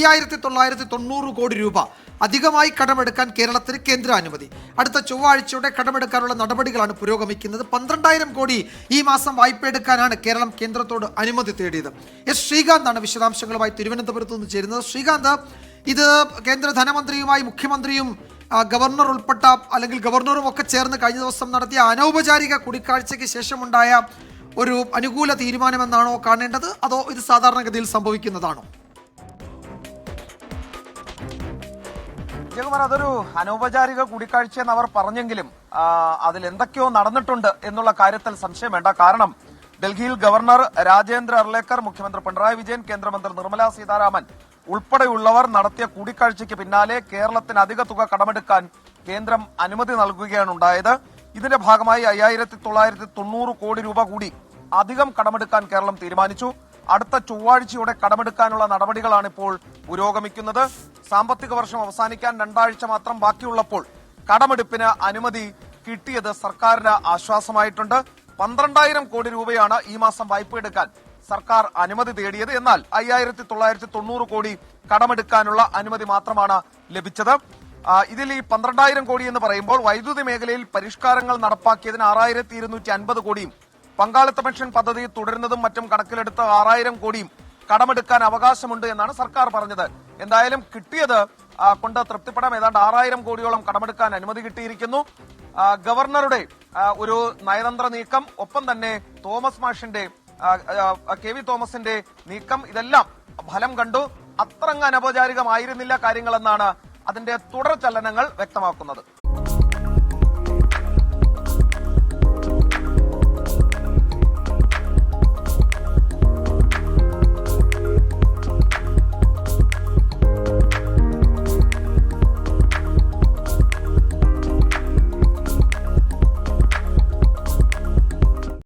5990 കോടി രൂപ അധികമായി കടമെടുക്കാൻ കേരളത്തിന് കേന്ദ്ര അനുമതി. അടുത്ത ചൊവ്വാഴ്ചയോടെ കടമെടുക്കാനുള്ള നടപടികളാണ് പുരോഗമിക്കുന്നത്. 12,000 കോടി ഈ മാസം വായ്പ എടുക്കാനാണ് കേരളം കേന്ദ്രത്തോട് അനുമതി തേടിയത്. എസ് ശ്രീകാന്താണ് വിശദാംശങ്ങളുമായി തിരുവനന്തപുരത്ത് നിന്ന് ചേരുന്നത്. ശ്രീകാന്ത്, ഇത് കേന്ദ്ര ധനമന്ത്രിയുമായി മുഖ്യമന്ത്രിയും ഗവർണർ ഉൾപ്പെട്ട അല്ലെങ്കിൽ ഗവർണറും ഒക്കെ ചേർന്ന് കഴിഞ്ഞ ദിവസം നടത്തിയ അനൗപചാരിക കൂടിക്കാഴ്ചയ്ക്ക് ശേഷമുണ്ടായ ഒരു അനുകൂല തീരുമാനമെന്നാണോ കാണേണ്ടത്, അതോ ഇത് സാധാരണഗതിയിൽ സംഭവിക്കുന്നതാണോ? ജയകുമാർ, അതൊരു അനൗപചാരിക കൂടിക്കാഴ്ച എന്ന് അവർ പറഞ്ഞെങ്കിലും അതിൽ എന്തൊക്കെയോ നടന്നിട്ടുണ്ട് എന്നുള്ള കാര്യത്തിൽ സംശയം വേണ്ട. കാരണം ഡൽഹിയിൽ ഗവർണർ രാജേന്ദ്ര അർലേക്കർ, മുഖ്യമന്ത്രി പിണറായി വിജയൻ, കേന്ദ്രമന്ത്രി നിർമ്മലാ സീതാരാമൻ ഉൾപ്പെടെയുള്ളവർ നടത്തിയ കൂടിക്കാഴ്ചയ്ക്ക് പിന്നാലെ കേരളത്തിന് അധിക തുക കടമെടുക്കാൻ കേന്ദ്രം അനുമതി നൽകുകയാണ് ഉണ്ടായത്. ഇതിന്റെ ഭാഗമായി 5990 കോടി രൂപ കൂടി അധികം കടമെടുക്കാൻ കേരളം തീരുമാനിച്ചു. അടുത്ത ചൊവ്വാഴ്ചയോടെ കടമെടുക്കാനുള്ള നടപടികളാണ് ഇപ്പോൾ പുരോഗമിക്കുന്നത്. സാമ്പത്തിക വർഷം അവസാനിക്കാൻ 2 ആഴ്ച മാത്രം ബാക്കിയുള്ളപ്പോൾ കടമെടുപ്പിന് അനുമതി കിട്ടിയത് സർക്കാരിന് ആശ്വാസമായിട്ടുണ്ട്. 12,000 കോടി രൂപയാണ് ഈ മാസം വായ്പ എടുക്കാൻ സർക്കാർ അനുമതി തേടിയത്. എന്നാൽ 5990 കോടി കടമെടുക്കാനുള്ള അനുമതി മാത്രമാണ് ലഭിച്ചത്. ഇതിൽ ഈ 12,000 കോടി എന്ന് പറയുമ്പോൾ വൈദ്യുതി മേഖലയിൽ പരിഷ്കാരങ്ങൾ നടപ്പാക്കിയതിന് 6,250 കോടിയും പങ്കാളിത്ത പെൻഷൻ പദ്ധതി തുടരുന്നതും മറ്റും കണക്കിലെടുത്ത് 6,000 കോടിയും കടമെടുക്കാൻ അവകാശമുണ്ട് എന്നാണ് സർക്കാർ പറഞ്ഞത്. എന്തായാലും കിട്ടിയത് കൊണ്ട് തൃപ്തിപ്പെടാം. ഏതാണ്ട് 6,000 കോടിയോളം കടമെടുക്കാൻ അനുമതി കിട്ടിയിരിക്കുന്നു. ഗവർണറുടെ ഒരു നയതന്ത്ര നീക്കം, ഒപ്പം തന്നെ തോമസ് മാഷിന്റെ കെ വി തോമസിന്റെ നീക്കം, ഇതെല്ലാം ഫലം കണ്ടു. അത്രങ്ങ് അനൗപചാരികമായിരുന്നില്ല കാര്യങ്ങളെന്നാണ് അതിന്റെ തുടർ ചലനങ്ങൾ വ്യക്തമാക്കുന്നത്.